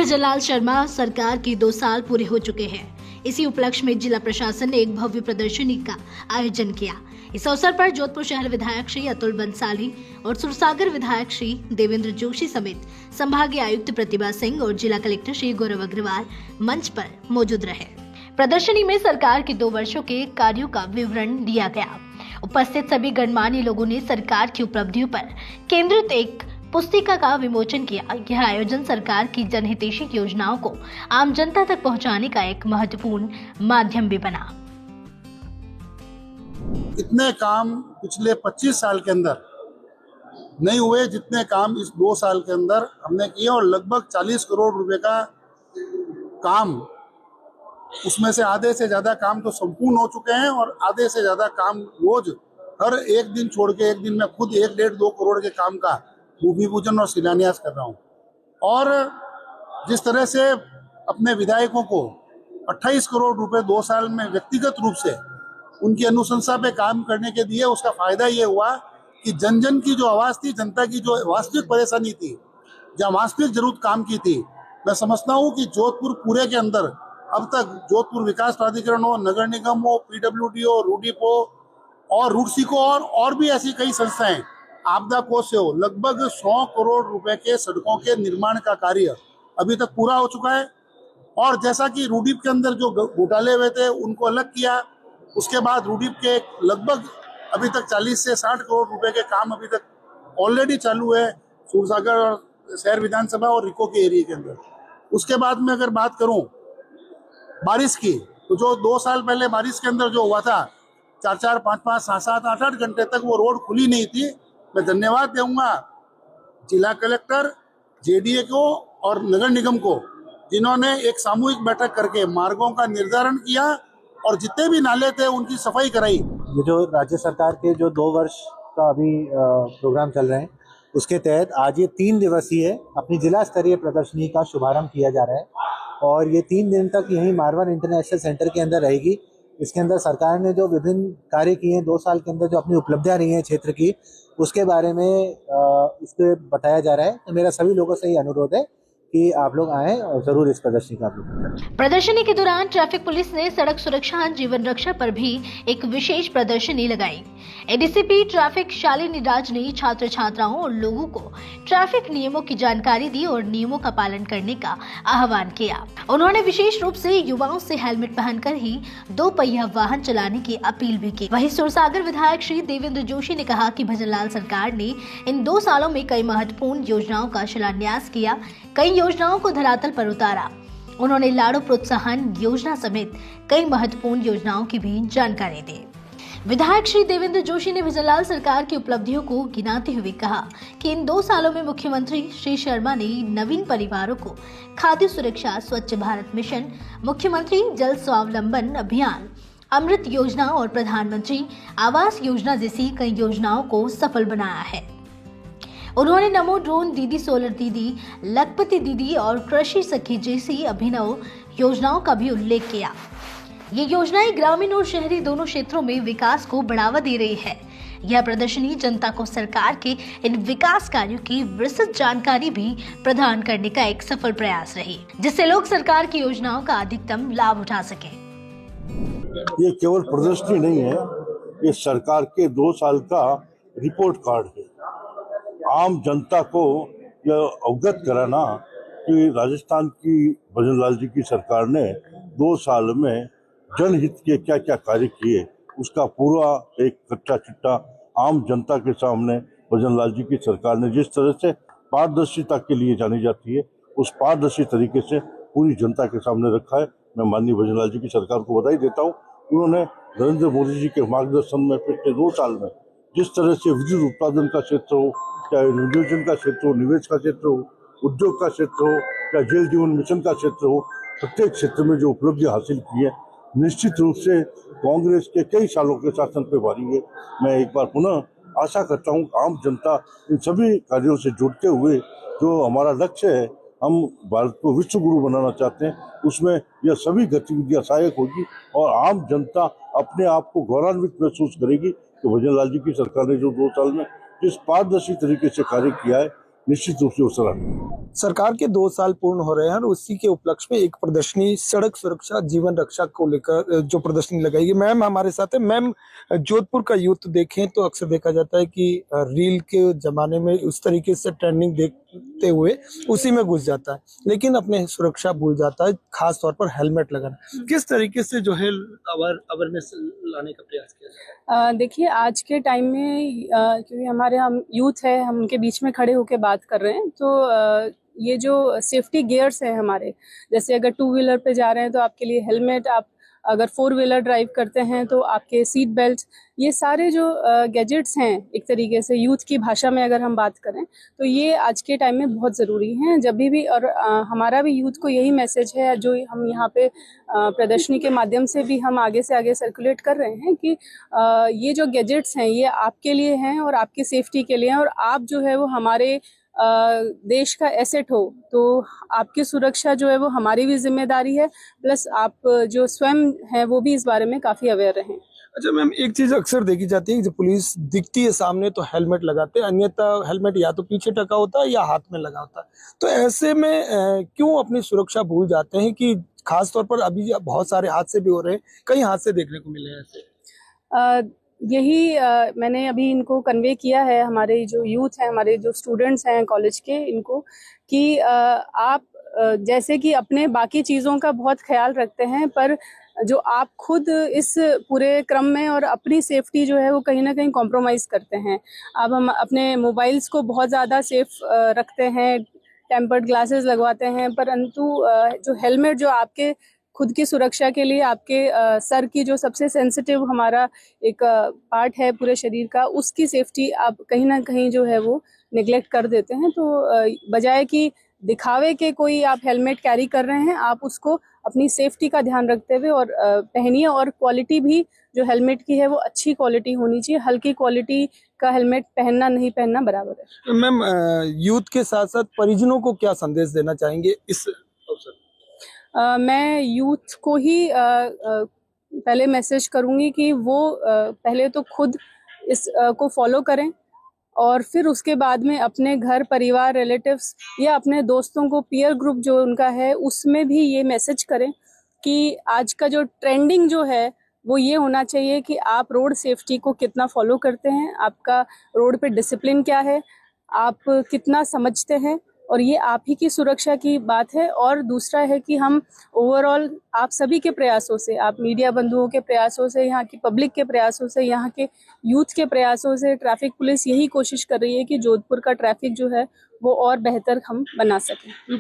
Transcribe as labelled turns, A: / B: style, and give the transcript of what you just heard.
A: भजनलाल शर्मा सरकार के 2 साल पूरे हो चुके हैं। इसी उपलक्ष्य में जिला प्रशासन ने एक भव्य प्रदर्शनी का आयोजन किया। इस अवसर पर जोधपुर शहर विधायक श्री अतुल बंसाली और सुरसागर विधायक श्री देवेंद्र जोशी समेत संभागीय आयुक्त प्रतिभा सिंह और जिला कलेक्टर श्री गौरव अग्रवाल मंच पर मौजूद रहे। प्रदर्शनी में सरकार के 2 वर्षों के कार्यों का विवरण दिया गया। उपस्थित सभी गणमान्य लोगों ने सरकार की उपलब्धियों पर केंद्रित एक पुस्तिका का विमोचन किया। यह आयोजन सरकार की जनहितैषी योजनाओं को आम जनता तक पहुंचाने का एक महत्वपूर्ण माध्यम भी बना।
B: इतने काम पिछले 25 साल के अंदर नहीं हुए जितने काम इस 2 साल के अंदर हमने किए, और लगभग 40 करोड़ रुपए का काम, उसमें से आधे से ज्यादा काम तो संपूर्ण हो चुके हैं और आधे से ज्यादा काम रोज हर एक दिन छोड़ के एक दिन में खुद 1-1.5-2 करोड़ के काम का भूमि पूजन और शिलान्यास कर रहा हूँ। और जिस तरह से अपने विधायकों को 28 करोड़ रुपए 2 साल में व्यक्तिगत रूप से उनकी अनुशंसा पे काम करने के दिए, उसका फायदा ये हुआ कि जन जन की जो आवाज थी, जनता की जो वास्तविक परेशानी थी, जहाँ वास्तविक जरूरत काम की थी, मैं समझता हूँ कि जोधपुर पूरे के अंदर अब तक जोधपुर विकास प्राधिकरण हो, नगर निगम हो, PWD हो, रूडीप हो और रूडसी को और भी ऐसी कई संस्थाएं, आपदा कोष से हो, लगभग 100 करोड़ रुपए के सड़कों के निर्माण का कार्य अभी तक पूरा हो चुका है। और जैसा कि रूडीप के अंदर जो घोटाले हुए थे उनको अलग किया, उसके बाद रूडीप के लगभग अभी तक 40 से 60 करोड़ रुपए के काम अभी तक ऑलरेडी चालू है सूरसागर और शहर विधानसभा और रिको के एरिया के अंदर। उसके बाद में अगर बात करूं बारिश की, तो जो 2 साल पहले बारिश के अंदर जो हुआ था, 4-4, 5-5, 7-7, 8-8 घंटे तक वो रोड खुली नहीं थी। मैं धन्यवाद दूंगा जिला कलेक्टर, JDA को और नगर निगम को, जिन्होंने एक सामूहिक बैठक करके मार्गों का निर्धारण किया और जितने भी नाले थे उनकी सफाई कराई।
C: ये जो राज्य सरकार के जो 2 वर्ष का अभी प्रोग्राम चल रहे हैं, उसके तहत आज ये 3 दिवसीय अपनी जिला स्तरीय प्रदर्शनी का शुभारंभ किया जा रहा है और ये 3 दिन तक यहीं मारवाड़ इंटरनेशनल सेंटर के अंदर रहेगी। इसके अंदर सरकार ने जो विभिन्न कार्य किए हैं 2 साल के अंदर, जो अपनी उपलब्धियां रही हैं क्षेत्र की, उसके बारे में इसको बताया जा रहा है। तो मेरा सभी लोगों से ये अनुरोध है कि आप लोग आएं और जरूर इस प्रदर्शनी का करें।
A: प्रदर्शनी के दौरान ट्रैफिक पुलिस ने सड़क सुरक्षा जीवन रक्षा पर भी एक विशेष प्रदर्शनी लगाई। ADCP ट्रैफिक शालिनी राज ने छात्र छात्राओं और लोगों को ट्रैफिक नियमों की जानकारी दी और नियमों का पालन करने का आह्वान किया। उन्होंने विशेष रूप से युवाओं से हेलमेट पहनकर ही 2 पहिया वाहन चलाने की अपील भी की। वहीं सुरसागर विधायक श्री देवेंद्र जोशी ने कहा कि भजनलाल सरकार ने इन 2 सालों में कई महत्वपूर्ण योजनाओं का शिलान्यास किया, कई योजनाओं को धरातल पर उतारा। उन्होंने लाड़ो प्रोत्साहन योजना समेत कई महत्वपूर्ण योजनाओं की भी जानकारी दी। विधायक श्री देवेंद्र जोशी ने भजनलाल सरकार की उपलब्धियों को गिनाते हुए कहा कि इन 2 सालों में मुख्यमंत्री श्री शर्मा ने नवीन परिवारों को खाद्य सुरक्षा, स्वच्छ भारत मिशन, मुख्यमंत्री जल स्वावलंबन अभियान, अमृत योजना और प्रधानमंत्री आवास योजना जैसी कई योजनाओं को सफल बनाया है। उन्होंने नमो ड्रोन दीदी, सोलर दीदी, लखपति दीदी और कृषि सखी जैसी अभिनव योजनाओं का भी उल्लेख किया। ये योजनाएं ग्रामीण और शहरी दोनों क्षेत्रों में विकास को बढ़ावा दे रही है। यह प्रदर्शनी जनता को सरकार के इन विकास कार्यों की विस्तृत जानकारी भी प्रदान करने का एक सफल प्रयास रही, जिससे लोग सरकार की योजनाओं का अधिकतम लाभ उठा सके।
D: ये केवल प्रदर्शनी नहीं है, ये सरकार के 2 साल का रिपोर्ट कार्ड है। आम जनता को यह अवगत कराना कि राजस्थान की भजनलाल जी की सरकार ने 2 साल में जनहित के क्या क्या कार्य किए, उसका पूरा एक कच्चा चिट्ठा आम जनता के सामने भजनलाल जी की सरकार ने जिस तरह से पारदर्शिता के लिए जानी जाती है, उस पारदर्शी तरीके से पूरी जनता के सामने रखा है। मैं माननीय भजनलाल जी की सरकार को बधाई देता हूँ। उन्होंने नरेंद्र मोदी जी के मार्गदर्शन में पिछले 2 साल में जिस तरह से विद्युत उत्पादन का क्षेत्र हो, चाहे नियोजन का क्षेत्र हो, निवेश का क्षेत्र हो, उद्योग का क्षेत्र हो, चाहे जल जीवन मिशन का क्षेत्र हो, प्रत्येक क्षेत्र में जो उपलब्धियां हासिल की है, निश्चित रूप से कांग्रेस के कई सालों के शासन पे भारी है। मैं एक बार पुनः आशा करता हूँ आम जनता इन सभी कार्यों से जुड़ते हुए जो हमारा लक्ष्य है, हम भारत को विश्व गुरु बनाना चाहते हैं, उसमें यह सभी गतिविधियां सहायक होगी और आम जनता अपने आप को गौरवान्वित महसूस करेगी कि भजनलाल जी की सरकार ने जो 2 साल में जिस पारदर्शी तरीके से कार्य किया है, निश्चित रूप से वो सराहनीय है।
E: सरकार के 2 साल पूर्ण हो रहे हैं और उसी के उपलक्ष्य में एक प्रदर्शनी सड़क सुरक्षा जीवन रक्षा को लेकर जो प्रदर्शनी लगाई गई। मैम हमारे साथ है। मैम, जोधपुर का यूथ देखें तो अक्सर देखा जाता है कि रील के जमाने में उस तरीके से ट्रेंडिंग देखते हुए उसी में घुस जाता है, लेकिन अपने सुरक्षा भूल जाता है, खास तौर पर हेलमेट लगाना। किस तरीके से जो है अवेयरनेस लाने का प्रयास किया जाता है?
F: देखिए, आज के टाइम में क्योंकि हमारे हम यूथ है, हम उनके बीच में खड़े होकर बात कर रहे हैं, तो ये जो सेफ्टी गियर्स हैं हमारे, जैसे अगर 2 व्हीलर पे जा रहे हैं तो आपके लिए हेलमेट, आप अगर 4 व्हीलर ड्राइव करते हैं तो आपके सीट बेल्ट, ये सारे जो गैजेट्स हैं एक तरीके से यूथ की भाषा में अगर हम बात करें तो ये आज के टाइम में बहुत ज़रूरी हैं जब भी। और हमारा भी यूथ को यही मैसेज है जो हम यहाँ पे प्रदर्शनी के माध्यम से भी हम आगे से आगे सर्कुलेट कर रहे हैं कि ये जो गैजेट्स हैं ये आपके लिए हैं और आपकी सेफ्टी के लिए हैं, और आप जो है वो हमारे देश का एसेट हो, तो आपकी सुरक्षा जो है वो हमारी भी जिम्मेदारी है, प्लस आप जो स्वयं है वो भी इस बारे में काफी अवेयर रहें।
E: अच्छा मैम, एक चीज अक्सर देखी जाती है कि जब पुलिस दिखती है सामने तो हेलमेट लगाते हैं, अन्यथा हेलमेट या तो पीछे टका होता है या हाथ में लगा होता है। तो ऐसे में क्यों अपनी सुरक्षा भूल जाते हैं कि खास तौर पर अभी बहुत सारे हादसे भी हो रहे हैं, कई हादसे देखने को मिले हैं ऐसे?
F: यही मैंने अभी इनको कन्वे किया है, हमारे जो यूथ हैं, हमारे जो स्टूडेंट्स हैं कॉलेज के, इनको कि आप जैसे कि अपने बाकी चीज़ों का बहुत ख्याल रखते हैं, पर जो आप खुद इस पूरे क्रम में और अपनी सेफ्टी जो है वो कहीं ना कहीं कॉम्प्रोमाइज़ करते हैं। अब हम अपने मोबाइल्स को बहुत ज़्यादा सेफ रखते हैं, टेम्पर्ड ग्लासेस लगवाते हैं, परंतु जो हेलमेट जो आपके खुद की सुरक्षा के लिए, आपके सर की जो सबसे सेंसिटिव हमारा एक पार्ट है पूरे शरीर का, उसकी सेफ्टी आप कहीं ना कहीं जो है वो निगलेक्ट कर देते हैं। तो बजाय कि दिखावे के कोई आप हेलमेट कैरी कर रहे हैं, आप उसको अपनी सेफ्टी का ध्यान रखते हुए और पहनिए, और क्वालिटी भी जो हेलमेट की है वो अच्छी क्वालिटी होनी चाहिए। हल्की क्वालिटी का हेलमेट पहनना नहीं पहनना बराबर है।
E: मैम, यूथ के साथ साथ परिजनों को क्या संदेश देना चाहेंगे इस अवसर?
F: मैं यूथ को ही पहले मैसेज करूंगी कि वो पहले तो खुद इस को फॉलो करें, और फिर उसके बाद में अपने घर परिवार, रिलेटिव्स या अपने दोस्तों को, पीयर ग्रुप जो उनका है उसमें भी ये मैसेज करें कि आज का जो ट्रेंडिंग जो है वो ये होना चाहिए कि आप रोड सेफ्टी को कितना फॉलो करते हैं, आपका रोड पे डिसिप्लिन क्या है, आप कितना समझते हैं, और ये आप ही की सुरक्षा की बात है। और दूसरा है कि हम ओवरऑल आप सभी के प्रयासों से, आप मीडिया बंधुओं के प्रयासों से, यहाँ की पब्लिक के प्रयासों से, यहाँ के यूथ के प्रयासों से, ट्रैफिक पुलिस यही कोशिश कर रही है कि जोधपुर का ट्रैफिक जो है वो और बेहतर हम बना सकें।